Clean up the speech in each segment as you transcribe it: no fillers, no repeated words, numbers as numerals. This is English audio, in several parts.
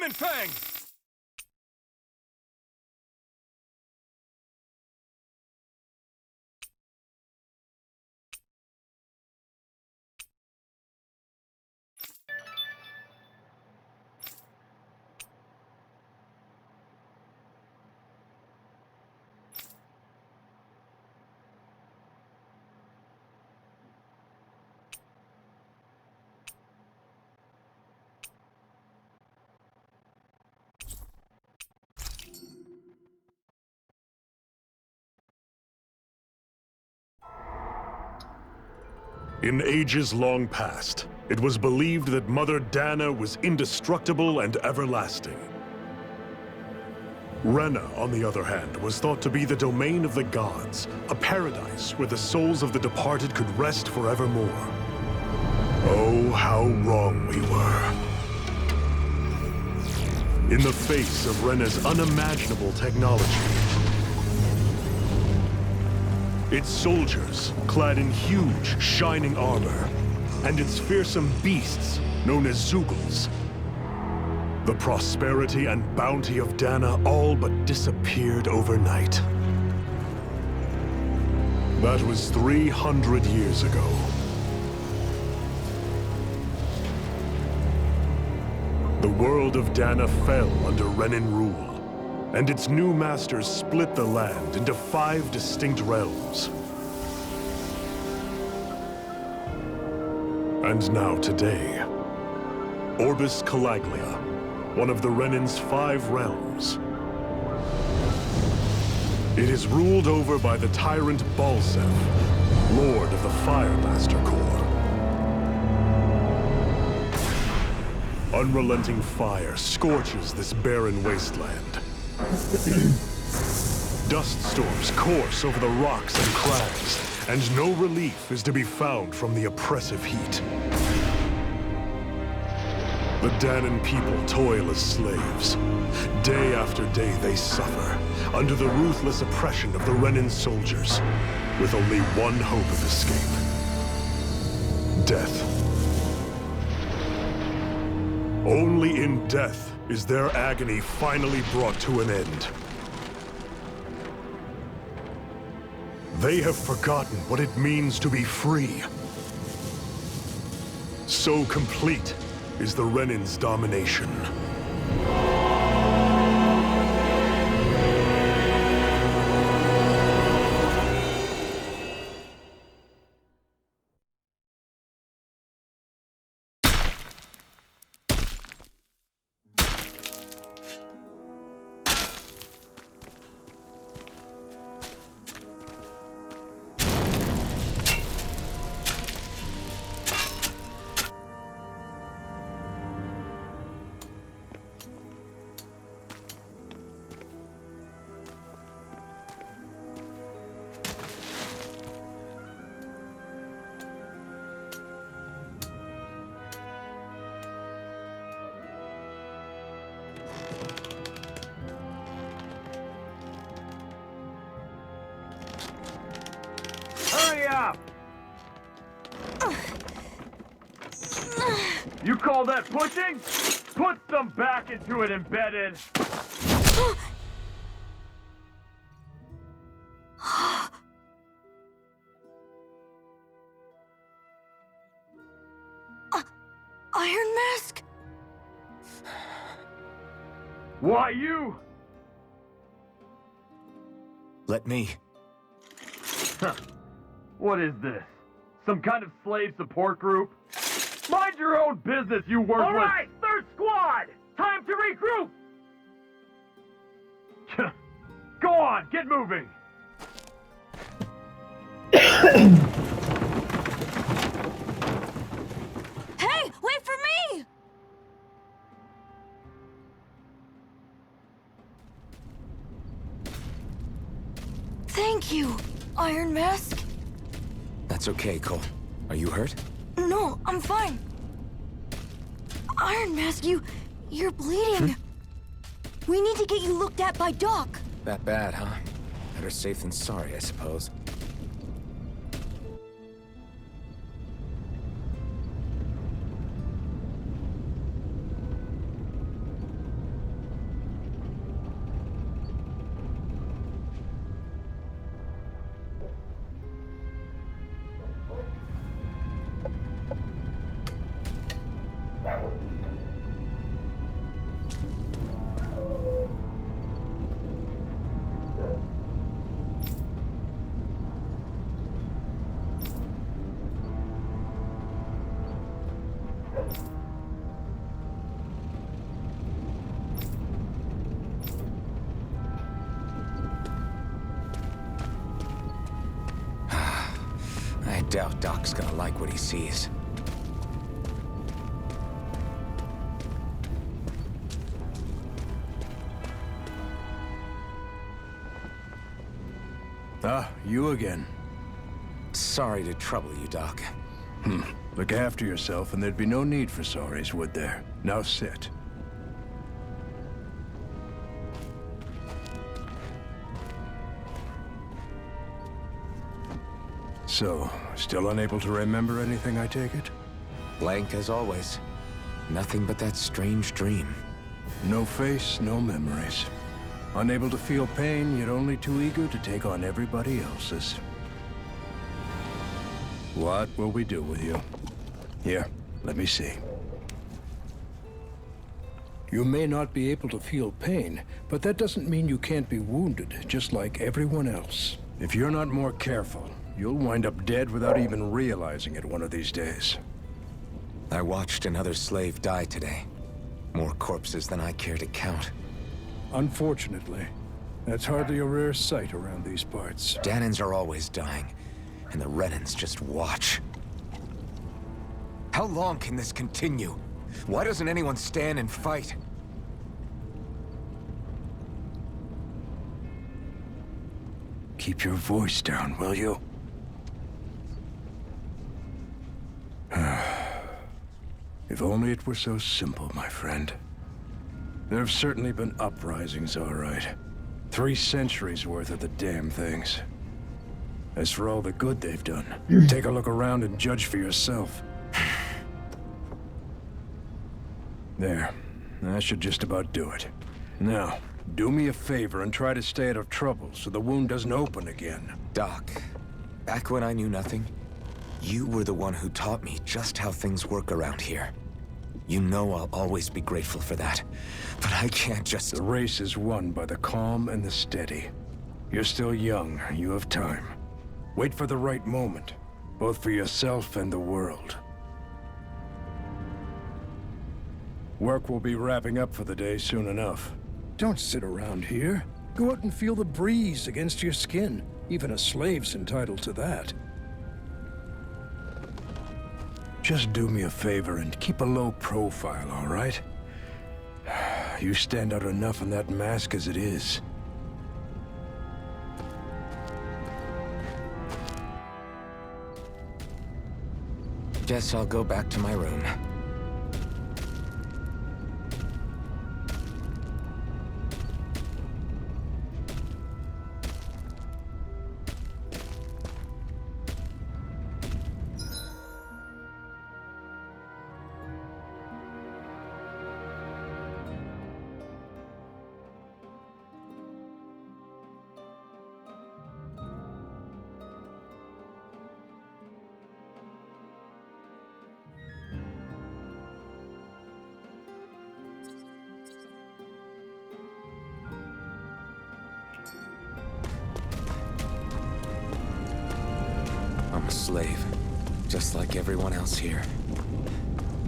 Demon Fang! In ages long past, it was believed that Mother Dana was indestructible and everlasting. Rena, on the other hand, was thought to be the domain of the gods, a paradise where the souls of the departed could rest forevermore. Oh, how wrong we were. In the face of Rena's unimaginable technology, its soldiers, clad in huge, shining armor, and its fearsome beasts, known as Zeugles. The prosperity and bounty of Dana all but disappeared overnight. That was 300 years ago. The world of Dana fell under Renan rule, and its new masters split the land into 5 distinct realms. And now today, Orbis Calaglia, one of the Renan's 5 realms. It is ruled over by the tyrant Balsef, Lord of the Firemaster Corps. Unrelenting fire scorches this barren wasteland. Dust storms course over the rocks and crags, and no relief is to be found from the oppressive heat. The Danon people toil as slaves. Day after day they suffer, under the ruthless oppression of the Renin soldiers, with only one hope of escape. Death. Only in death is their agony finally brought to an end. They have forgotten what it means to be free. So complete is the Renin's domination. Hurry up! You call that pushing? Put some back into it, embedded! Iron Mask? Why you? Let me. Huh. What is this? Some kind of slave support group? Mind your own business, you worthless! All right, third squad! Time to regroup! Go on, get moving! Hey, wait for me! Thank you, Iron Mask. That's okay, Cole. Are you hurt? No, I'm fine. Iron Mask, you're bleeding. We need to get you looked at by Doc. That bad, huh? Better safe than sorry, I suppose. I doubt Doc's gonna like what he sees. Ah, you again. Sorry to trouble you, Doc. Look after yourself and there'd be no need for sorries, would there? Now sit. So, still unable to remember anything, I take it? Blank as always. Nothing but that strange dream. No face, no memories. Unable to feel pain, yet only too eager to take on everybody else's. What will we do with you? Here, let me see. You may not be able to feel pain, but that doesn't mean you can't be wounded, just like everyone else. If you're not more careful, you'll wind up dead without even realizing it one of these days. I watched another slave die today. More corpses than I care to count. Unfortunately, that's hardly a rare sight around these parts. Danons are always dying. and the Renans just watch. How long can this continue? Why doesn't anyone stand and fight? Keep your voice down, will you? If only it were so simple, my friend. There have certainly been uprisings, all right. 3 centuries worth of the damn things. As for all the good they've done, take a look around and judge for yourself. There. That should just about do it. Now, do me a favor and try to stay out of trouble so the wound doesn't open again. Doc, back when I knew nothing, you were the one who taught me just how things work around here. You know I'll always be grateful for that. But I can't just... The race is won by the calm and the steady. You're still young. You have time. Wait for the right moment, both for yourself and the world. Work will be wrapping up for the day soon enough. Don't sit around here. Go out and feel the breeze against your skin. Even a slave's entitled to that. Just do me a favor and keep a low profile, all right? You stand out enough in that mask as it is. Guess I'll go back to my room. I'm a slave, just like everyone else here.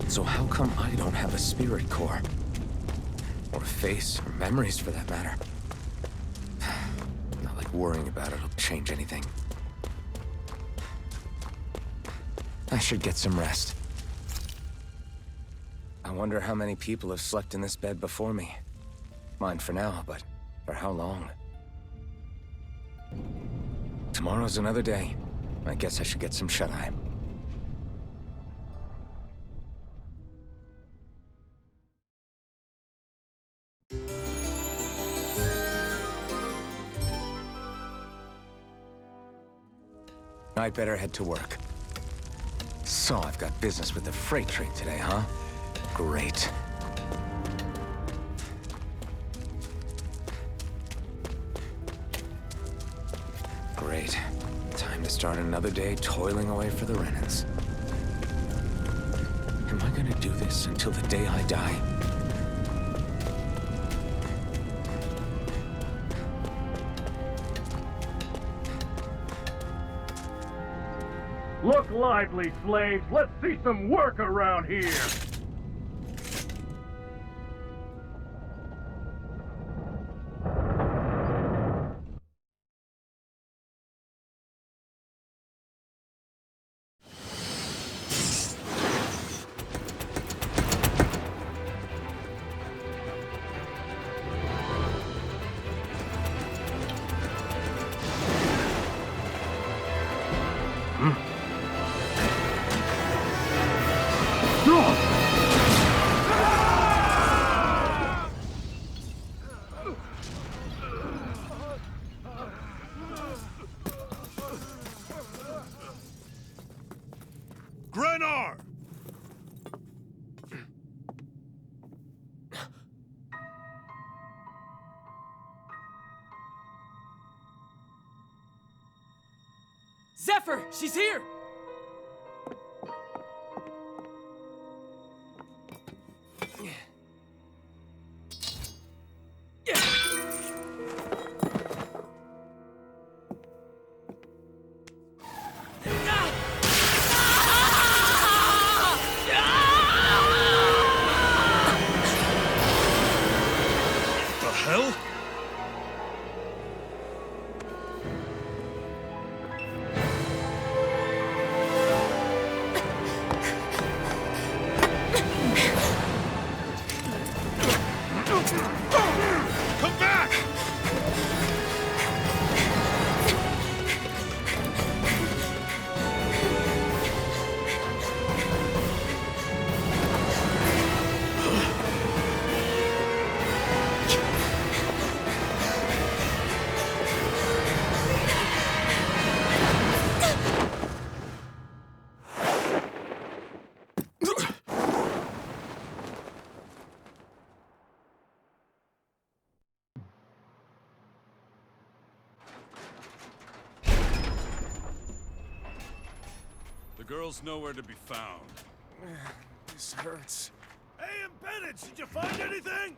So how come I don't have a spirit core? Or a face, or memories for that matter? Not like worrying about it'll change anything. I should get some rest. I wonder how many people have slept in this bed before me. Mine for now, but for how long? Tomorrow's another day. I guess I should get some shut-eye. I'd better head to work. So I've got business with the freight train today, huh? Great. Great. Time to start another day toiling away for the Renans. Am I gonna do this until the day I die? Look lively, slaves. Let's see some work around here. Grenar! Zephyr! She's here! The hell? The girl's nowhere to be found. This hurts. Hey, Embedded, did you find anything?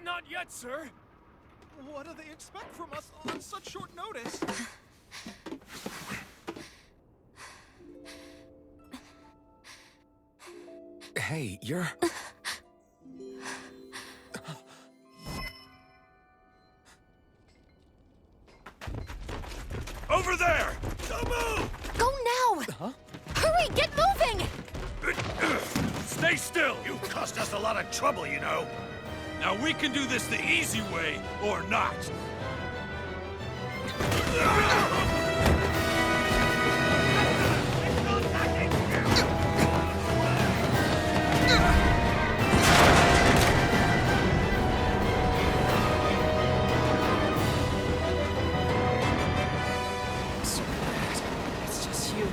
Not yet, sir. What do they expect from us on such short notice? Hey, you're... Over there! Don't move! Go now! Huh? Hurry, get moving! Stay still! You caused us a lot of trouble, you know. Now we can do this the easy way, or not. So bad. It's just you.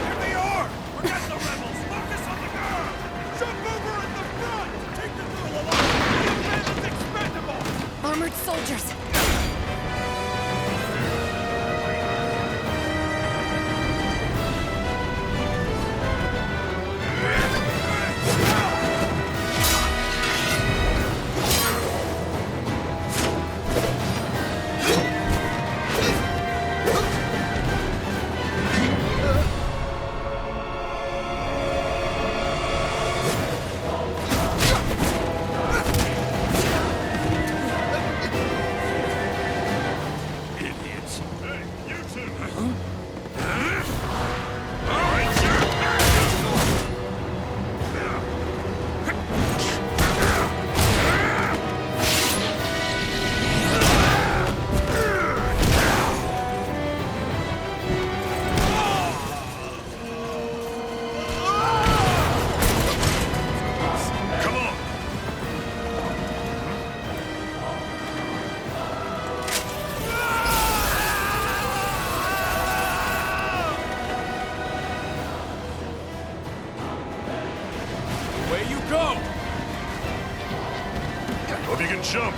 Here they are! Forget the rebels! Focus on the girl! Jump over at the front! Take the girl along! The bandit's expendable! Armored soldiers! Idiots! Hey, you two! Come on! Away you go! Hope you can jump!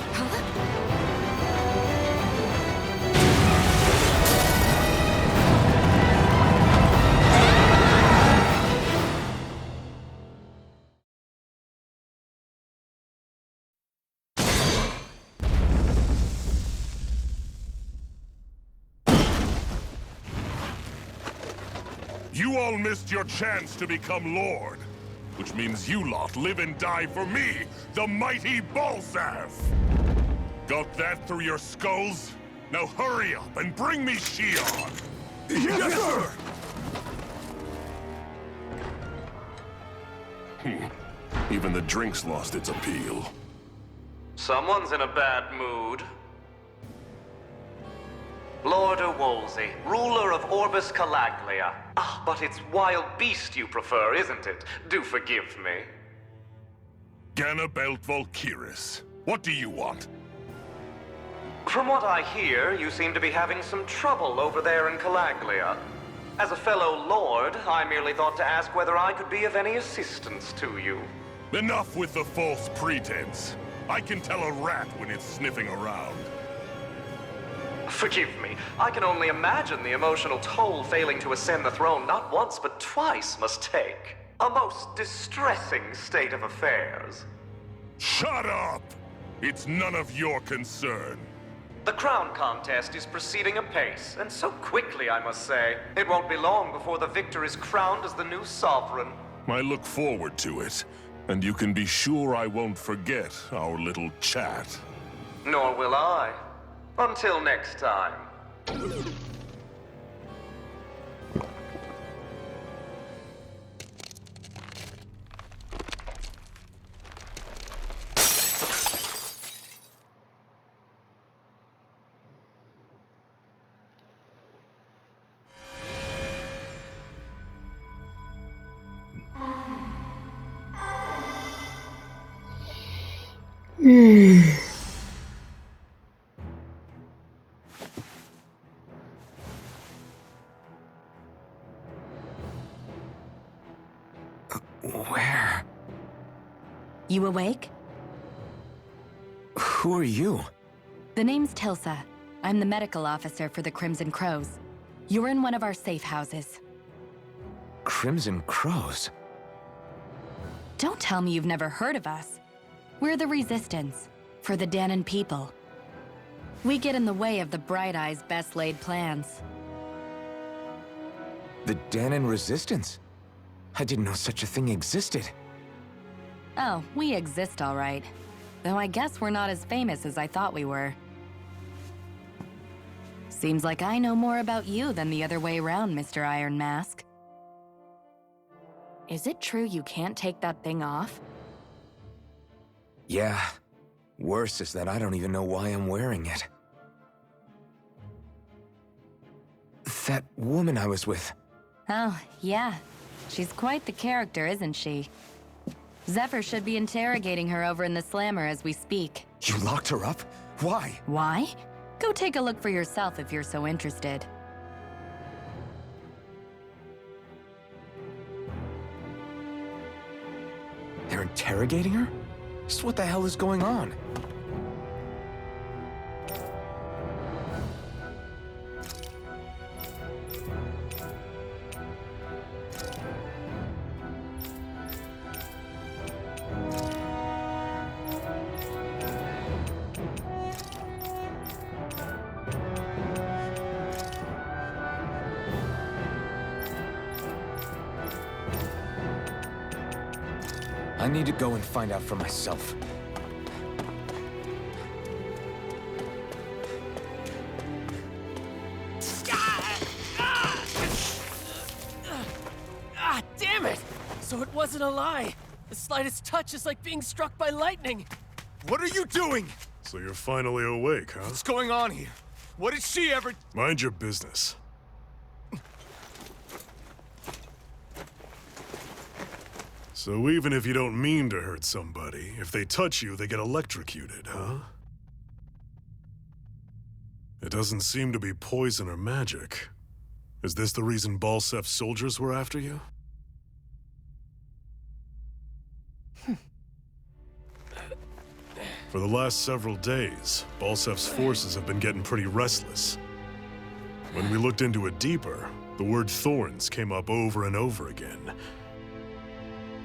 You all missed your chance to become Lord. Which means you lot live and die for me, the mighty Balzath! Got that through your skulls? Now hurry up and bring me Shion! Yes, sir! Even the drink's lost its appeal. Someone's in a bad mood. Lord Wolsey, ruler of Orbis Calaglia. Ah, but it's wild beast you prefer, isn't it? Do forgive me. Ganabelt Volkiris, what do you want? From what I hear, you seem to be having some trouble over there in Calaglia. As a fellow lord, I merely thought to ask whether I could be of any assistance to you. Enough with the false pretense. I can tell a rat when it's sniffing around. Forgive me, I can only imagine the emotional toll failing to ascend the throne not once but twice must take. A most distressing state of affairs. Shut up! It's none of your concern. The crown contest is proceeding apace, and so quickly, I must say. It won't be long before the victor is crowned as the new sovereign. I look forward to it, and you can be sure I won't forget our little chat. Nor will I. Until next time. Where? You awake? Who are you? The name's Tilsa. I'm the medical officer for the Crimson Crows. You're in one of our safe houses. Crimson Crows? Don't tell me you've never heard of us. We're the Resistance, for the Danon people. We get in the way of the Bright Eye's best-laid plans. The Danon Resistance? I didn't know such a thing existed. Oh, we exist all right. Though I guess we're not as famous as I thought we were. Seems like I know more about you than the other way around, Mr. Iron Mask. Is it true you can't take that thing off? Yeah. Worse is that I don't even know why I'm wearing it. That woman I was with. Oh, yeah. She's quite the character, isn't she? Zephyr should be interrogating her over in the Slammer as we speak. You locked her up? Why? Why? Go take a look for yourself if you're so interested. They're interrogating her? Just what the hell is going on? I need to go and find out for myself. Ah, damn it! So it wasn't a lie. The slightest touch is like being struck by lightning. What are you doing? So you're finally awake, huh? What's going on here? What did she ever... Mind your business. So even if you don't mean to hurt somebody, if they touch you, they get electrocuted, huh? It doesn't seem to be poison or magic. Is this the reason Balsef's soldiers were after you? For the last several days, Balsef's forces have been getting pretty restless. When we looked into it deeper, the word thorns came up over and over again.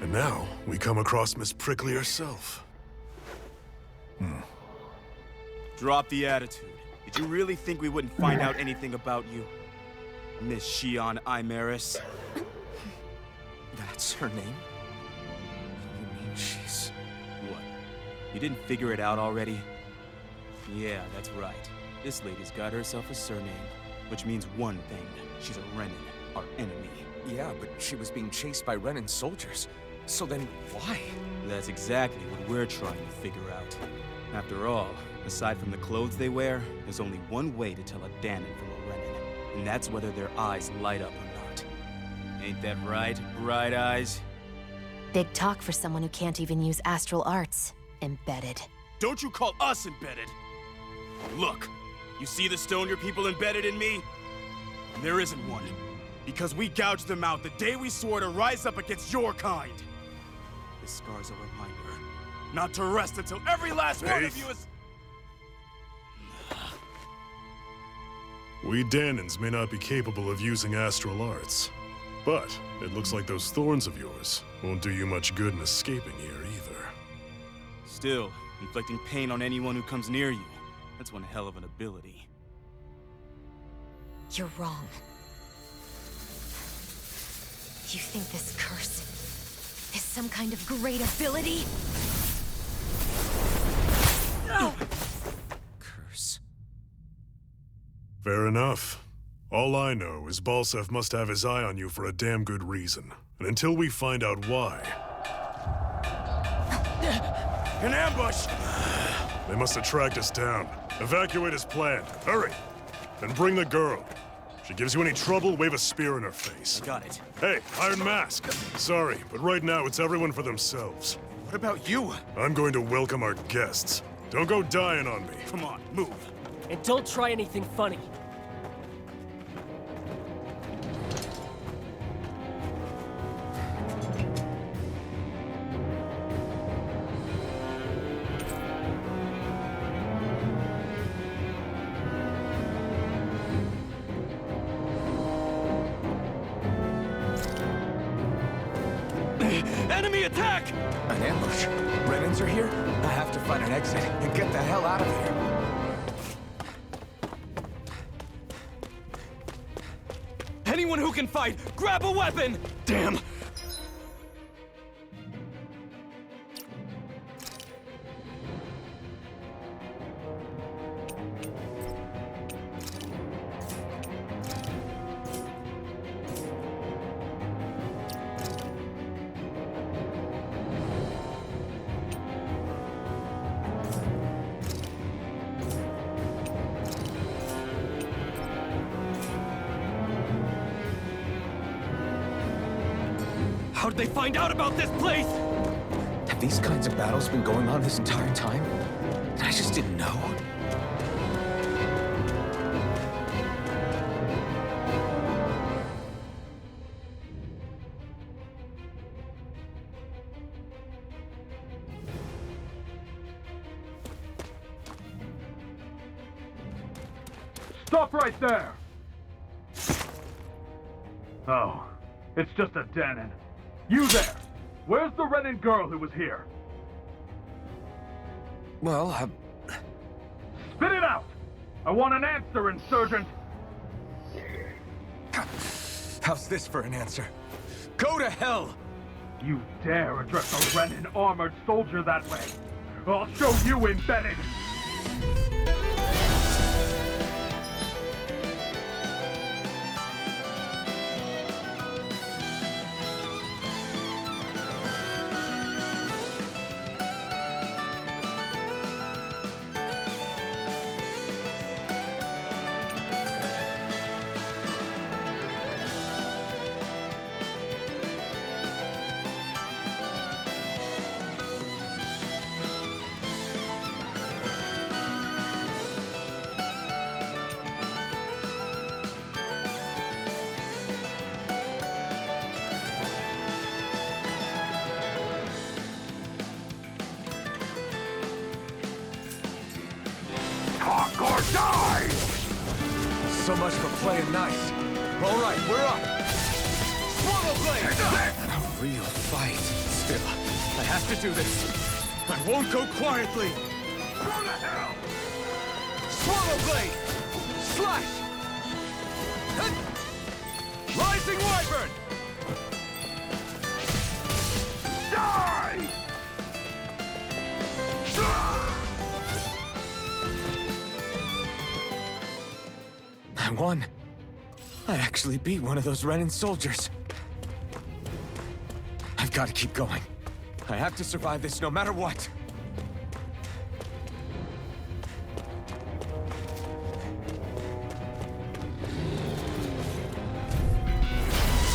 And now, we come across Miss Prickly herself. Drop the attitude. Did you really think we wouldn't find out anything about you? Miss Shion Imaris? That's her name? You mean she's... What? You didn't figure it out already? Yeah, that's right. This lady's got herself a surname, which means one thing. She's a Renin, our enemy. Yeah, but she was being chased by Renin soldiers. So then, why? That's exactly what we're trying to figure out. After all, aside from the clothes they wear, there's only one way to tell a Danon from a Renin, and that's whether their eyes light up or not. Ain't that right, Bright Eyes? Big talk for someone who can't even use astral arts. Embedded. Don't you call us embedded! Look, you see the stone your people embedded in me? There isn't one. Because we gouged them out the day we swore to rise up against your kind. This scar's a reminder, not to rest until every last one of you is... We Danons may not be capable of using astral arts, but it looks like those thorns of yours won't do you much good in escaping here either. Still, inflicting pain on anyone who comes near you, that's one hell of an ability. You're wrong. You think this curse is some kind of great ability? No! Curse. Fair enough. All I know is Balsef must have his eye on you for a damn good reason. And until we find out why... An ambush! They must have tracked us down. Evacuate as planned. Hurry! And bring the girl. If she gives you any trouble, wave a spear in her face. Got it. Hey, Iron Mask. Sorry, but right now it's everyone for themselves. What about you? I'm going to welcome our guests. Don't go dying on me. Come on, move. And don't try anything funny. Enemy attack! An ambush. Renans are here? I have to find an exit and get the hell out of here. Anyone who can fight, grab a weapon! Damn! How'd they find out about this place? Have these kinds of battles been going on this entire time? And I just didn't know? Stop right there! Oh, it's just a Danon. You there! Where's the Renan girl who was here? Well, Spit it out! I want an answer, insurgent! how's this for an answer? Go to hell! You dare address a Renan armored soldier that way? I'll show you embedded! Talk or die! So much for playing nice. All right, we're up. Swallow blade! A real fight. Still, I have to do this. I won't go quietly! Go to hell! Swallow blade! Slash! Rising Wyvern! Die! I won. I actually beat one of those Renan soldiers. I've got to keep going. I have to survive this no matter what.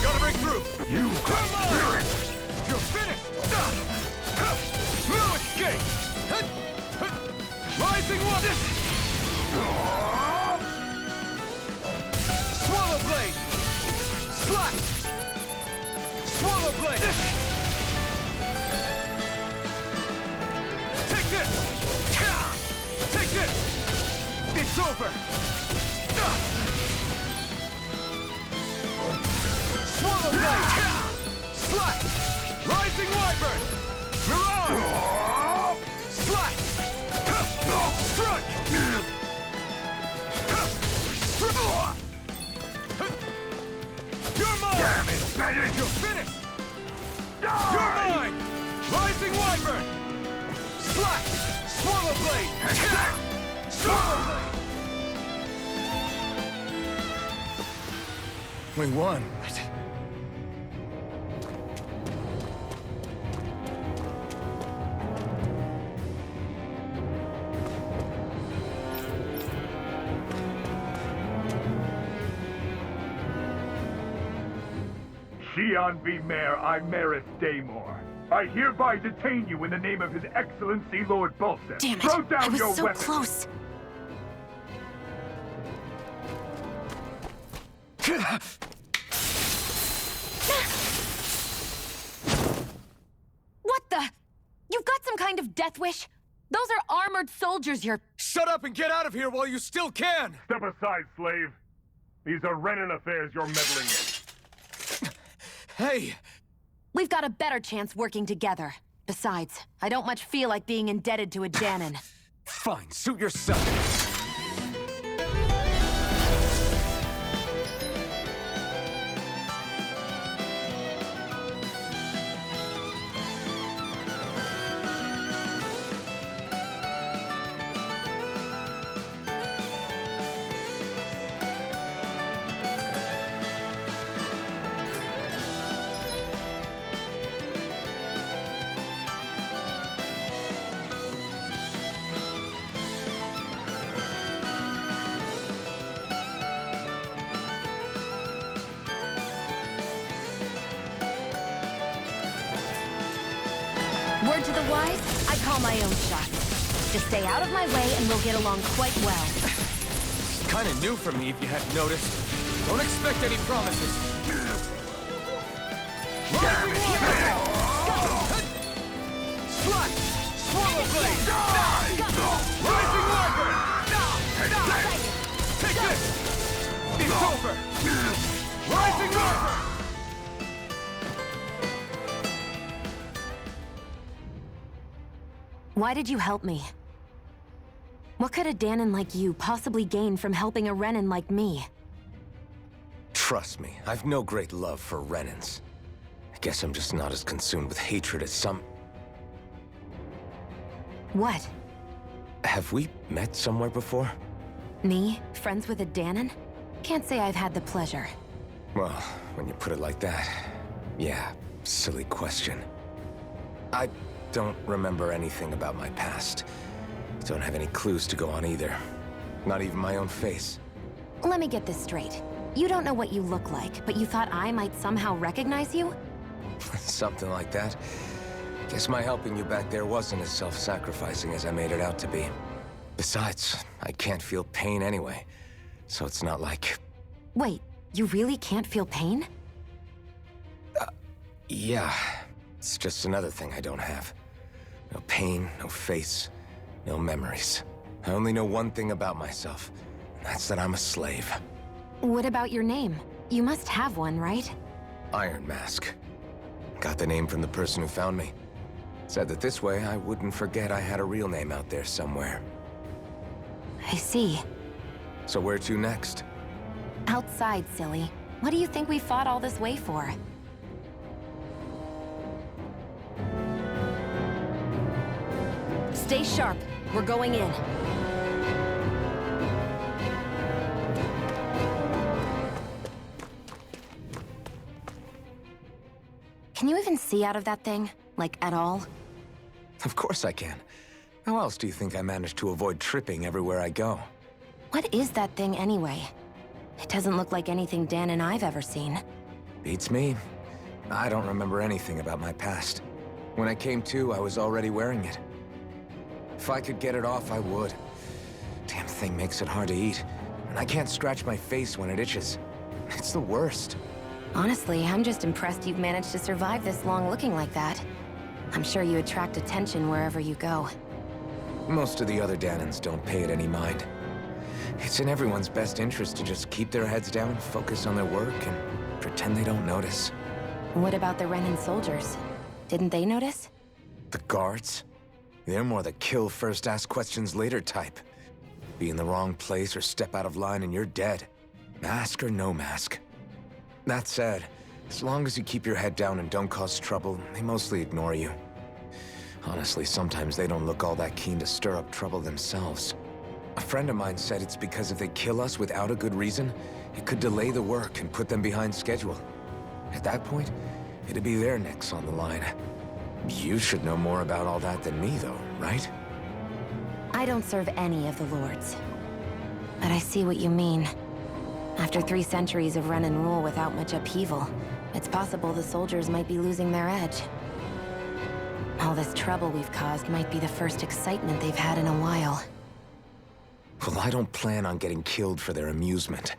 Gotta break through! You Come on! You're finished! No escape! Rising Wyvern! Swallow blade! Slash! Swallow blade! Take this! Take this! It's over! Swallow blade! Slash! Rising Wyvern! Mirage! Slash! Strike! You're mine! Damn it, Bennett! You're finished! Die! You're mine! Rising Wyvern! Slash! Swallow blade! Swallow blade! We won. Shion V. Mayor Imaris Daymore. I hereby detain you in the name of His Excellency Lord Bolson. Damn it! Throw down I was your so weapon. close. What the? You've got some kind of death wish? Those are armored soldiers you're... Shut up and get out of here while you still can! Step aside, slave. These are Renan affairs you're meddling in. Hey! We've got a better chance working together. Besides, I don't much feel like being indebted to a Danon. Fine, suit yourself. Word to the wise, I call my own shots. Just stay out of my way and we'll get along quite well. It's kind of new for me, if you hadn't noticed. Don't expect any promises. Slash! Swallow blade! Rising Viper! Take this! It's over! Rising Viper! Why did you help me? What could a Danon like you possibly gain from helping a Renan like me? Trust me, I've no great love for Renans. I guess I'm just not as consumed with hatred as some... What? Have we met somewhere before? Me? Friends with a Danon? Can't say I've had the pleasure. Well, when you put it like that, yeah, silly question. I don't remember anything about my past. Don't have any clues to go on either. Not even my own face. Let me get this straight. You don't know what you look like, but you thought I might somehow recognize you? Something like that. Guess my helping you back there wasn't as self-sacrificing as I made it out to be. Besides, I can't feel pain anyway, so it's not like... Wait, you really can't feel pain? Yeah. It's just another thing I don't have. No pain, no face, no memories. I only know one thing about myself, and that's that I'm a slave. What about your name? You must have one, right? Iron Mask. Got the name from the person who found me. Said that this way I wouldn't forget I had a real name out there somewhere. I see. So where to next? Outside, silly. What do you think we fought all this way for? Stay sharp. We're going in. Can you even see out of that thing? Like, at all? Of course I can. How else do you think I managed to avoid tripping everywhere I go? What is that thing anyway? It doesn't look like anything Dan and I've ever seen. Beats me. I don't remember anything about my past. When I came to, I was already wearing it. If I could get it off, I would. Damn thing makes it hard to eat. And I can't scratch my face when it itches. It's the worst. Honestly, I'm just impressed you've managed to survive this long looking like that. I'm sure you attract attention wherever you go. Most of the other Danons don't pay it any mind. It's in everyone's best interest to just keep their heads down, focus on their work, and pretend they don't notice. What about the Renan soldiers? Didn't they notice? The guards? They're more the kill first, ask questions later type. Be in the wrong place or step out of line and you're dead. Mask or no mask. That said, as long as you keep your head down and don't cause trouble, they mostly ignore you. Honestly, sometimes they don't look all that keen to stir up trouble themselves. A friend of mine said it's because if they kill us without a good reason, it could delay the work and put them behind schedule. At that point, it'd be their necks on the line. You should know more about all that than me, though, right? I don't serve any of the lords. But I see what you mean. After 3 centuries of run and rule without much upheaval, it's possible the soldiers might be losing their edge. All this trouble we've caused might be the first excitement they've had in a while. Well, I don't plan on getting killed for their amusement.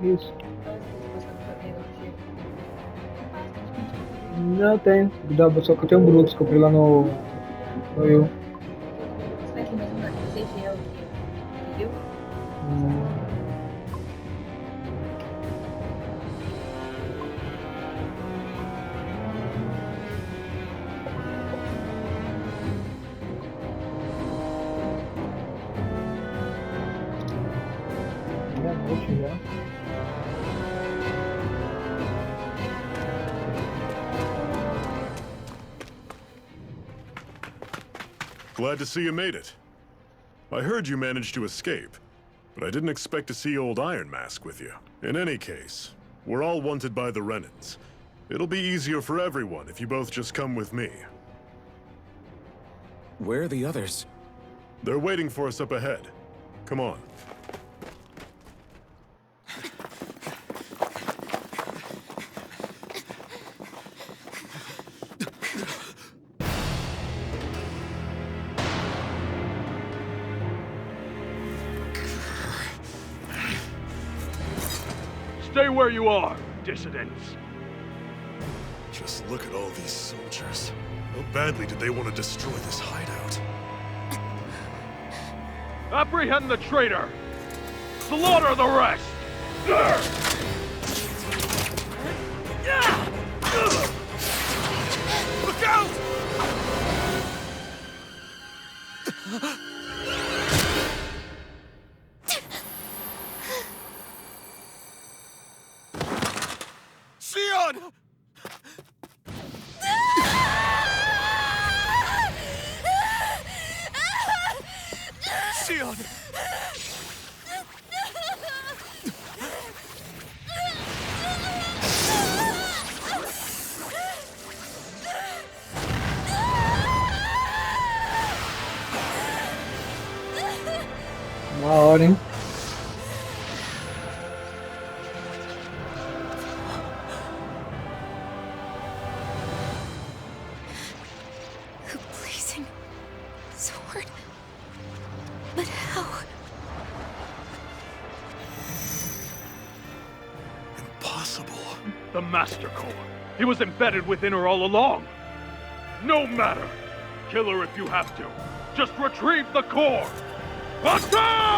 Isso. Não tem. Só que eu tenho Brutus, comprei lá no eu. Glad to see you made it. I heard you managed to escape, but I didn't expect to see old Iron Mask with you. In any case, we're all wanted by the Renans. It'll be easier for everyone if you both just come with me. Where are the others? They're waiting for us up ahead. Come on. Stay where you are, dissidents. Just look at all these soldiers. How badly did they want to destroy this hideout? Apprehend the traitor! Slaughter the rest! Look out! Sion! Sion! Uma hora, hein? A blazing sword. But how? Impossible. The Master Core. He was embedded within her all along. No matter. Kill her if you have to. Just retrieve the core. Attack!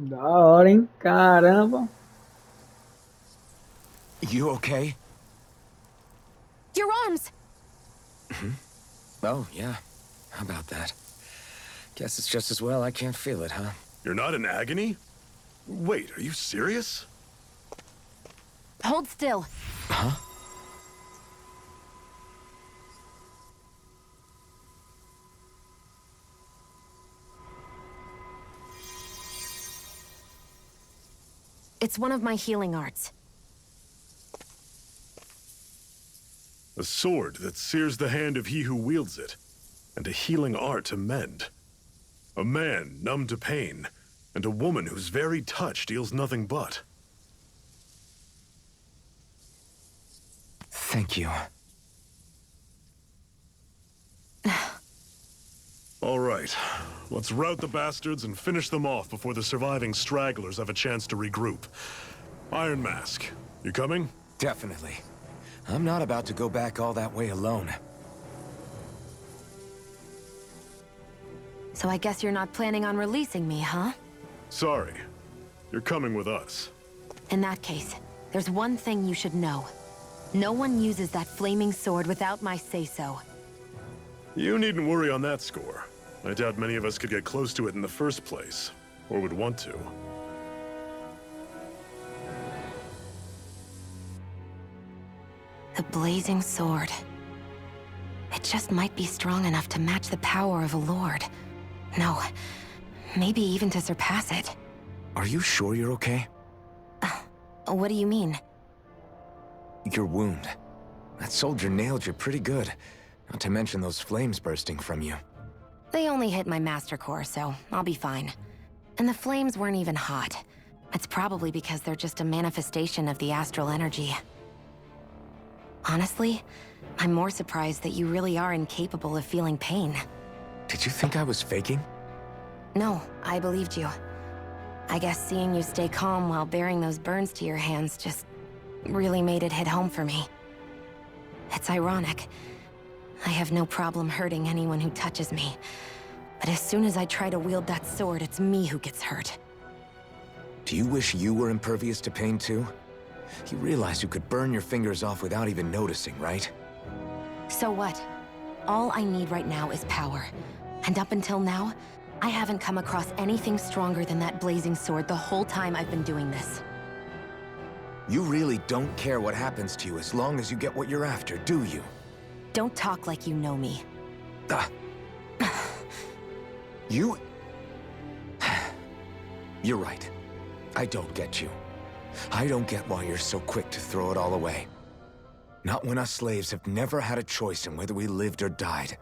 Da hora, hein? Caramba. You okay? Your arms! Oh, yeah. How about that? Guess it's just as well I can't feel it, huh? You're not in agony? Wait, are you serious? Hold still. Huh? It's one of my healing arts. A sword that sears the hand of he who wields it, and a healing art to mend. A man numb to pain, and a woman whose very touch deals nothing but. Thank you. All right, let's rout the bastards and finish them off before the surviving stragglers have a chance to regroup. Iron Mask, you coming? Definitely. I'm not about to go back all that way alone. So I guess you're not planning on releasing me, huh? Sorry. You're coming with us. In that case, there's one thing you should know. No one uses that flaming sword without my say-so. You needn't worry on that score. I doubt many of us could get close to it in the first place, or would want to. The blazing sword. It just might be strong enough to match the power of a lord. No, maybe even to surpass it. Are you sure you're okay? What do you mean? Your wound. That soldier nailed you pretty good. Not to mention those flames bursting from you. They only hit my master core, so I'll be fine. And the flames weren't even hot. It's probably because they're just a manifestation of the astral energy. Honestly, I'm more surprised that you really are incapable of feeling pain. Did you think I was faking? No, I believed you. I guess seeing you stay calm while bearing those burns to your hands just really made it hit home for me. It's ironic. I have no problem hurting anyone who touches me. But as soon as I try to wield that sword, it's me who gets hurt. Do you wish you were impervious to pain too? You realize you could burn your fingers off without even noticing, right? So what? All I need right now is power. And up until now, I haven't come across anything stronger than that blazing sword the whole time I've been doing this. You really don't care what happens to you as long as you get what you're after, do you? Don't talk like you know me. You... You're right. I don't get you. I don't get why you're so quick to throw it all away. Not when us slaves have never had a choice in whether we lived or died.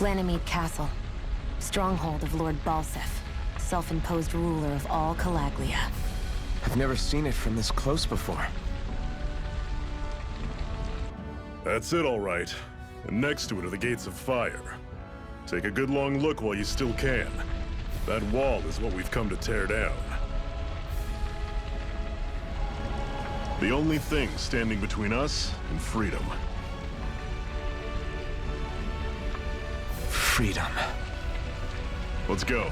Ganymede Castle. Stronghold of Lord Balsef, self-imposed ruler of all Calaglia. I've never seen it from this close before. That's it, all right. And next to it are the Gates of Fire. Take a good long look while you still can. That wall is what we've come to tear down. The only thing standing between us and freedom. Freedom. Let's go.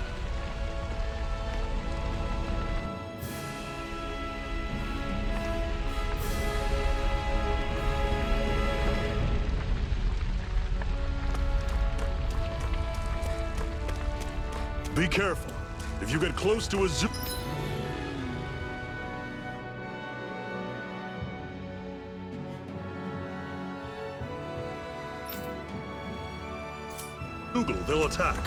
Be careful. If you get close to a zoo... they'll attack.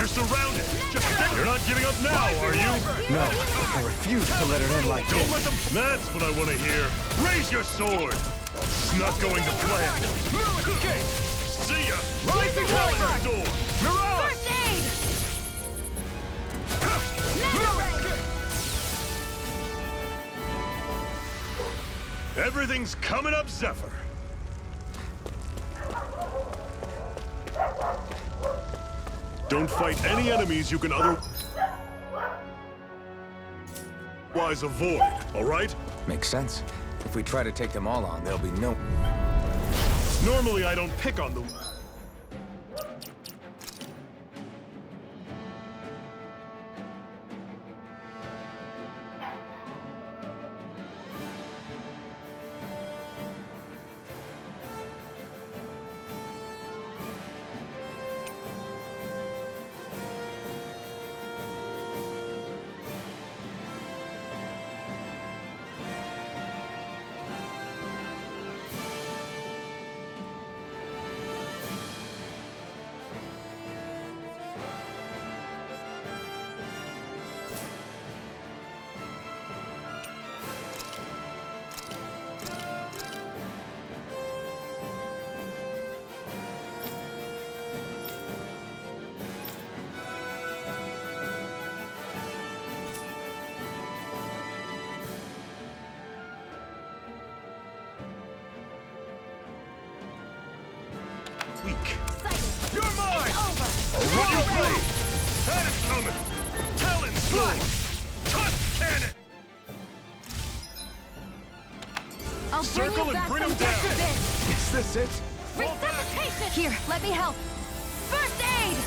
Surrounded! You're not giving up now, are you? No, I refuse to let it end like this. Don't let them... That's what I want to hear. Raise your sword! It's not going to plan. See ya! Rising Talent Door! Mirage! First aid! Everything's coming up, Zephyr. Don't fight any enemies you can otherwise avoid, all right? Makes sense. If we try to take them all on, there'll be no... Normally, I don't pick on the... Weak. You're mine! What you play? That is coming! Talon Sword! Tusk Cannon! I'll Circle bring you and back bring from him down! death to this. Is this it? Resuscitation! Here, let me help. First aid!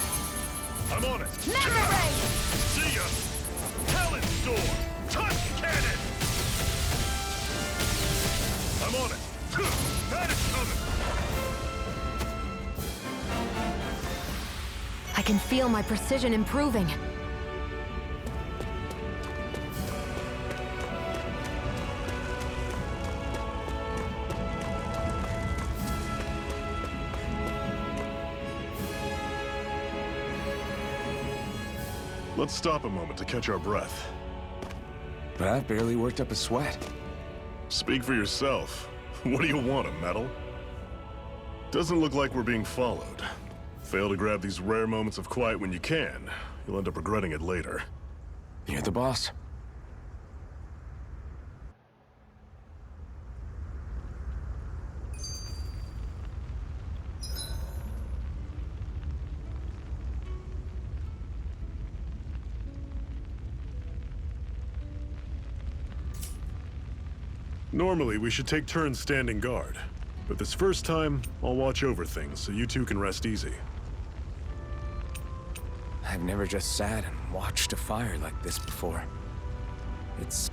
I'm on it! Mega Ray! See ya! Talon Sword! Tusk Cannon! I'm on it! That is coming! I can feel my precision improving. Let's stop a moment to catch our breath. But I've barely worked up a sweat. Speak for yourself. What do you want, a medal? Doesn't look like we're being followed. Fail to grab these rare moments of quiet when you can. You'll end up regretting it later. You're the boss. Normally, we should take turns standing guard. But this first time, I'll watch over things so you two can rest easy. I've never just sat and watched a fire like this before. It's...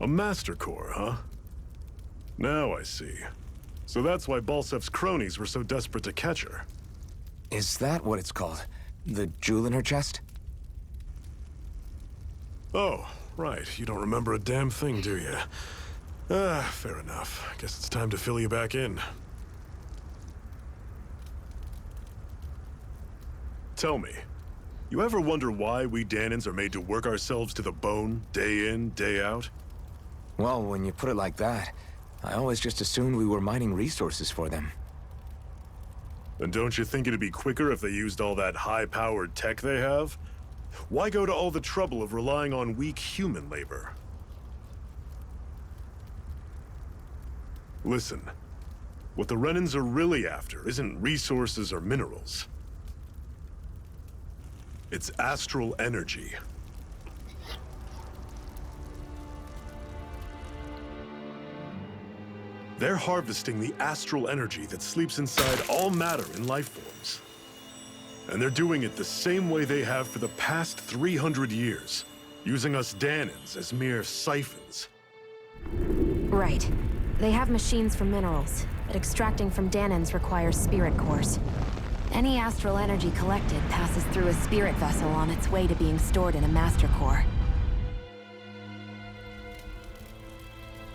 A Master Core, huh? Now I see. So that's why Balsef's cronies were so desperate to catch her. Is that what it's called? The jewel in her chest? Oh, right. You don't remember a damn thing, do you? Fair enough. Guess it's time to fill you back in. Tell me, you ever wonder why we Danans are made to work ourselves to the bone, day in, day out? Well, when you put it like that, I always just assumed we were mining resources for them. Then don't you think it'd be quicker if they used all that high-powered tech they have? Why go to all the trouble of relying on weak human labor? Listen, what the Renans are really after isn't resources or minerals. It's astral energy. They're harvesting the astral energy that sleeps inside all matter in life forms. And they're doing it the same way they have for the past 300 years, using us Danans as mere siphons. Right. They have machines for minerals, but extracting from Danans requires spirit cores. Any astral energy collected passes through a spirit vessel on its way to being stored in a master core.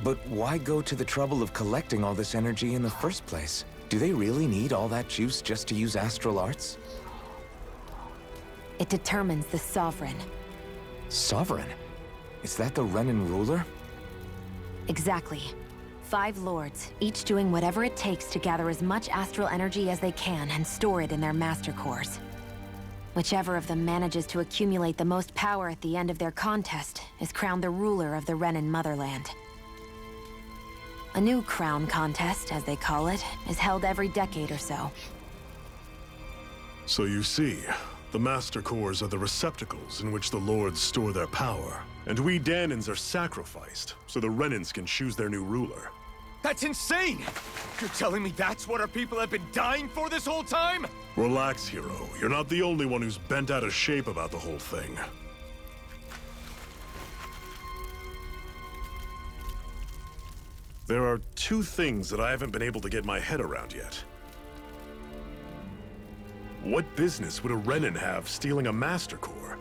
But why go to the trouble of collecting all this energy in the first place? Do they really need all that juice just to use astral arts? It determines the Sovereign. Sovereign? Is that the Renan ruler? Exactly. 5 lords, each doing whatever it takes to gather as much astral energy as they can and store it in their master cores. Whichever of them manages to accumulate the most power at the end of their contest is crowned the ruler of the Renan motherland. A new crown contest, as they call it, is held every decade or so. So you see, the Master Cores are the receptacles in which the Lords store their power. And we Danans are sacrificed, so the Renans can choose their new ruler. That's insane! You're telling me that's what our people have been dying for this whole time? Relax, hero. You're not the only one who's bent out of shape about the whole thing. There are 2 things that I haven't been able to get my head around yet. What business would a Renan have stealing a Master Core?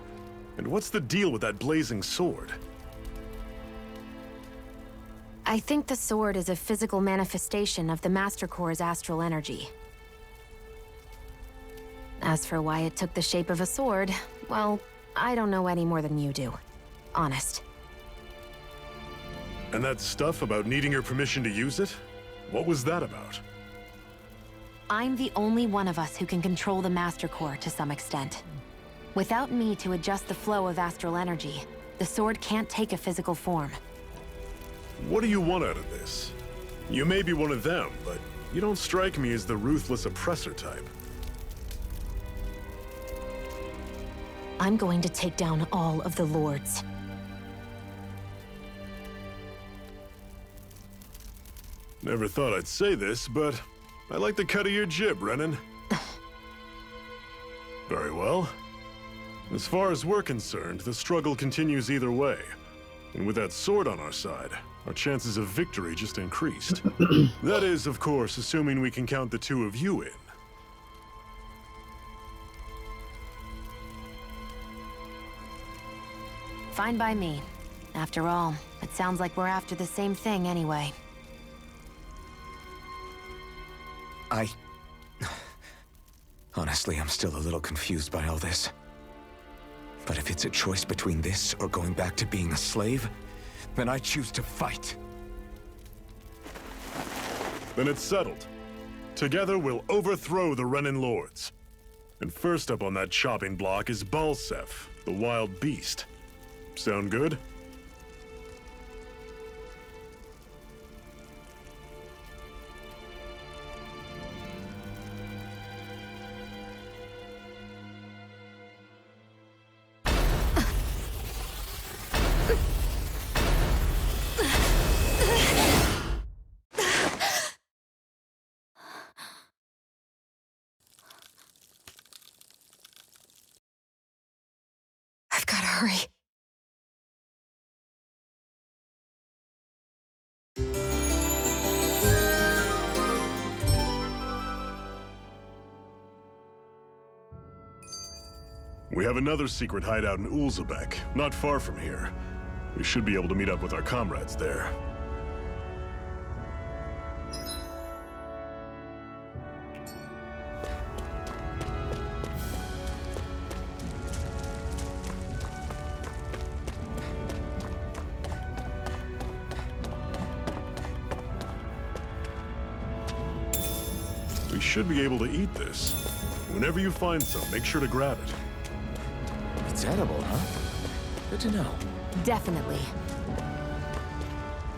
And what's the deal with that blazing sword? I think the sword is a physical manifestation of the Master Core's astral energy. As for why it took the shape of a sword, well, I don't know any more than you do. Honest. And that stuff about needing your permission to use it? What was that about? I'm the only one of us who can control the Master Core to some extent. Without me to adjust the flow of astral energy, the sword can't take a physical form. What do you want out of this? You may be one of them, but you don't strike me as the ruthless oppressor type. I'm going to take down all of the lords. Never thought I'd say this, but I like the cut of your jib, Renan. Very well. As far as we're concerned, the struggle continues either way. And with that sword on our side, our chances of victory just increased. That is, of course, assuming we can count the 2 of you in. Fine by me. After all, it sounds like we're after the same thing anyway. Honestly, I'm still a little confused by all this. But if it's a choice between this or going back to being a slave, then I choose to fight. Then it's settled. Together we'll overthrow the Renan Lords. And first up on that chopping block is Balsef, the wild beast. Sound good? I've gotta hurry. We have another secret hideout in Ulzebek, not far from here. We should be able to meet up with our comrades there. We should be able to eat this. Whenever you find some, make sure to grab it. It's edible, huh? Good to know. Definitely.